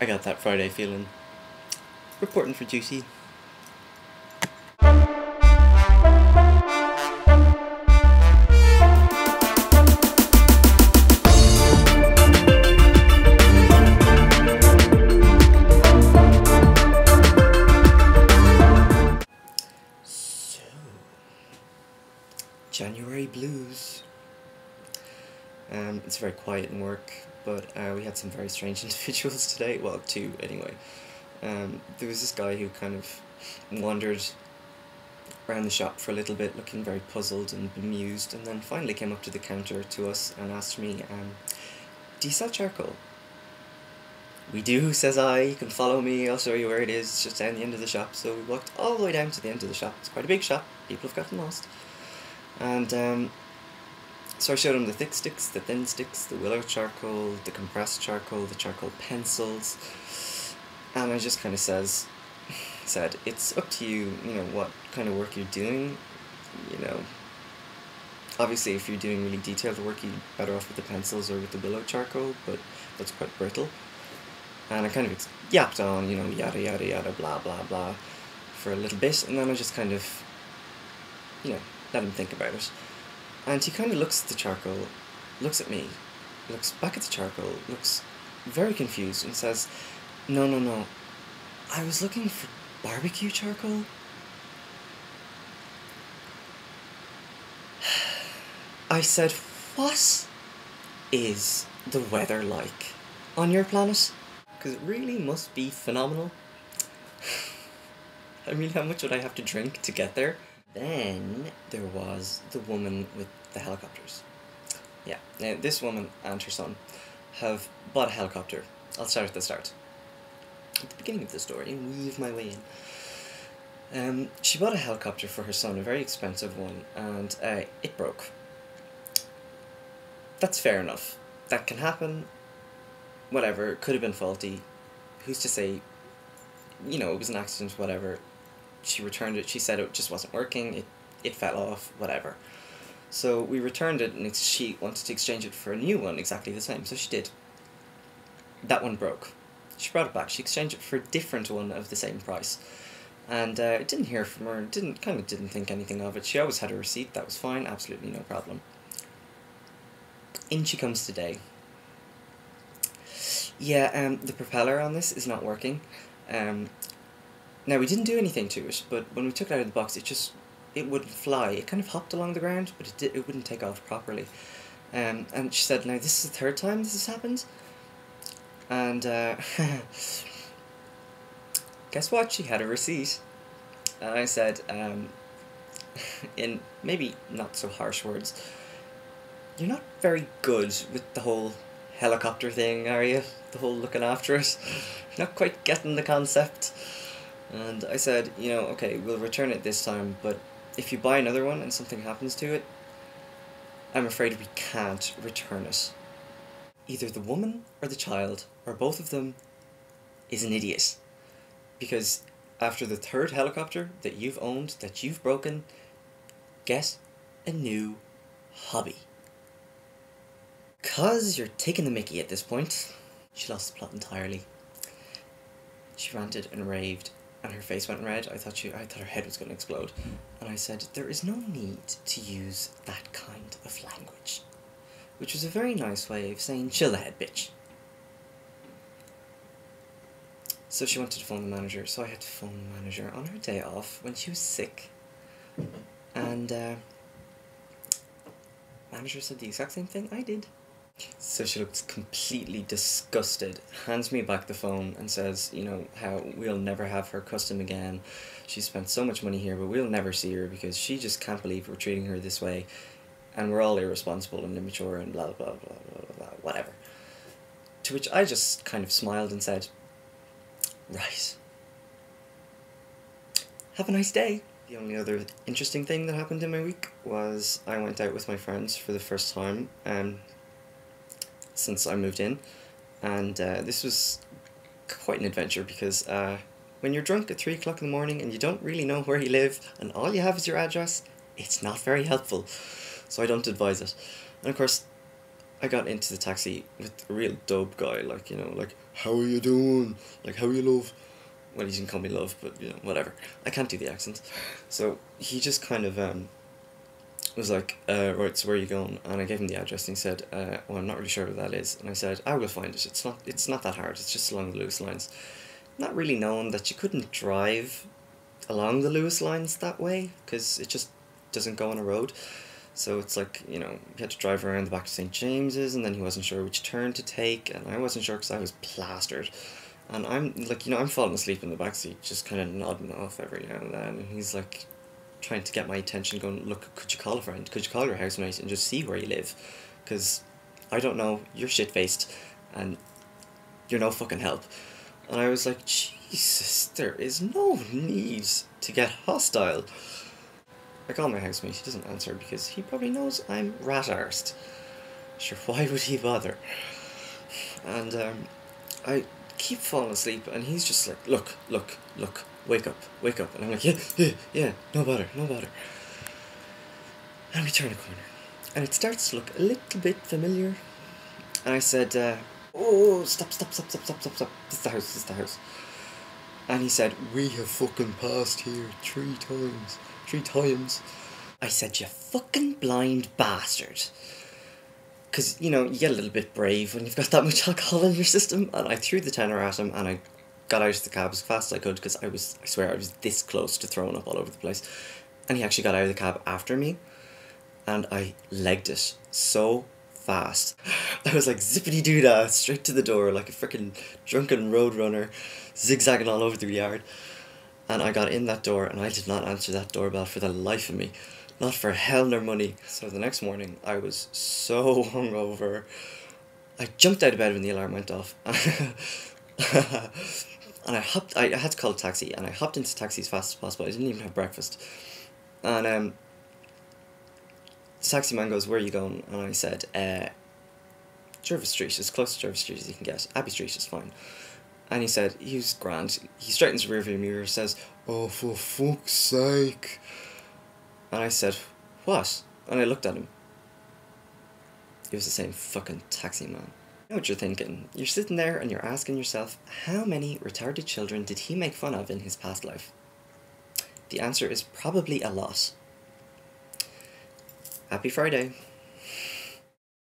I got that Friday feeling. Reporting for duty. So, January blues. It's very quiet in work, but we had some very strange individuals today. Well, two anyway. There was this guy who kind of wandered around the shop for a little bit, looking very puzzled and bemused, and then finally came up to the counter to us and asked me, "Do you sell charcoal?" "We do," says I. "You can follow me, I'll show you where it is. It's just down the end of the shop." So we walked all the way down to the end of the shop. It's quite a big shop, people have gotten lost. And so I showed him the thick sticks, the thin sticks, the willow charcoal, the compressed charcoal, the charcoal pencils, and I just kind of said, it's up to you, you know, what kind of work you're doing, you know. Obviously, if you're doing really detailed work, you're better off with the pencils or with the willow charcoal, but that's quite brittle. And I kind of yapped on, you know, yada yada yada, blah blah blah, for a little bit, and then I just kind of, you know, let him think about it. And he kind of looks at the charcoal, looks at me, looks back at the charcoal, looks very confused, and says, no, I was looking for barbecue charcoal." I said, "What is the weather like on your planet? Because it really must be phenomenal." I mean, how much would I have to drink to get there? Then there was the woman with the helicopters. Yeah, now this woman and her son have bought a helicopter. I'll start at the start. At the beginning of the story, and weave my way in. She bought a helicopter for her son, a very expensive one, and it broke. That's fair enough. That can happen. Whatever, it could have been faulty. Who's to say, you know, it was an accident, whatever. She returned it, she said it just wasn't working, it fell off, whatever. So we returned it, and she wanted to exchange it for a new one, exactly the same, so she did. That one broke. She brought it back, she exchanged it for a different one of the same price. And I didn't hear from her, didn't think anything of it. She always had a receipt, that was fine, absolutely no problem. In she comes today. Yeah, the propeller on this is not working. Now, we didn't do anything to it, but when we took it out of the box, it wouldn't fly. It kind of hopped along the ground, but it wouldn't take off properly. And she said, "Now, this is the third time this has happened." And, guess what? She had a receipt. And I said, in maybe not so harsh words, "You're not very good with the whole helicopter thing, are you? The whole looking after it? You're not quite getting the concept." And I said, you know, okay, we'll return it this time, but if you buy another one and something happens to it, I'm afraid we can't return it. Either the woman or the child, or both of them, is an idiot. Because after the third helicopter that you've owned, that you've broken, get a new hobby. 'Cause you're taking the mickey at this point. She lost the plot entirely. She ranted and raved, and her face went red. I thought her head was going to explode. And I said, "There is no need to use that kind of language." Which was a very nice way of saying, "Chill the head, bitch." So she wanted to phone the manager, so I had to phone the manager on her day off when she was sick. And, manager said the exact same thing I did. So she looks completely disgusted, hands me back the phone and says, you know, how we'll never have her custom again. She spent so much money here, but we'll never see her because she just can't believe we're treating her this way, and we're all irresponsible and immature and blah blah blah blah blah, whatever. To which I just kind of smiled and said, "Right. Have a nice day." The only other interesting thing that happened in my week was I went out with my friends for the first time since I moved in, and this was quite an adventure because when you're drunk at 3 o'clock in the morning and you don't really know where you live and all you have is your address, it's not very helpful, so I don't advise it. And of course, I got into the taxi with a real dub guy, like, you know, like, how are you doing? Like, how are you, love? Well, he didn't call me love, but, you know, whatever. I can't do the accents. So, he just kind of, was like, right, so where are you going? And I gave him the address, and he said, well, I'm not really sure where that is. And I said, I will find it. It's not that hard. It's just along the Lewis lines. Not really knowing that you couldn't drive along the Lewis lines that way, because it just doesn't go on a road. So it's like, you know, you had to drive around the back to St. James's, and then he wasn't sure which turn to take, and I wasn't sure because I was plastered. And I'm, like, you know, I'm falling asleep in the backseat, just kind of nodding off every now and then, and he's, like, trying to get my attention, going, look, could you call a friend? Could you call your housemate and just see where you live? Because I don't know, you're shit-faced, and you're no fucking help. And I was like, Jesus, there is no need to get hostile. I call my housemate, he doesn't answer because he probably knows I'm rat-arsed. Sure, why would he bother? And I keep falling asleep, and he's just like, look, wake up. And I'm like, yeah, no bother. And we turn a corner, and it starts to look a little bit familiar. And I said, oh, stop. This is the house. And he said, we have fucking passed here 3 times. 3 times. I said, you fucking blind bastard. Because, you know, you get a little bit brave when you've got that much alcohol in your system. And I threw the tenner at him, and I got out of the cab as fast as I could, because I swear I was this close to throwing up all over the place. And he actually got out of the cab after me, and I legged it so fast. I was like zippity-doo-dah, straight to the door, like a freaking drunken roadrunner, zigzagging all over the yard. And I got in that door, and I did not answer that doorbell for the life of me. Not for hell nor money. So the next morning, I was so hungover. I jumped out of bed when the alarm went off. And I had to call a taxi, and I hopped into the taxi as fast as possible. I didn't even have breakfast. And the taxi man goes, where are you going? And I said, Jervis Street, as close to Jervis Street as you can get. Abbey Street is fine. And he said, he was grand. He straightens the rearview mirror, says, oh, for fuck's sake. And I said, what? And I looked at him. It was the same fucking taxi man. I know what you're thinking. You're sitting there and you're asking yourself, how many retarded children did he make fun of in his past life? The answer is probably a lot. Happy Friday.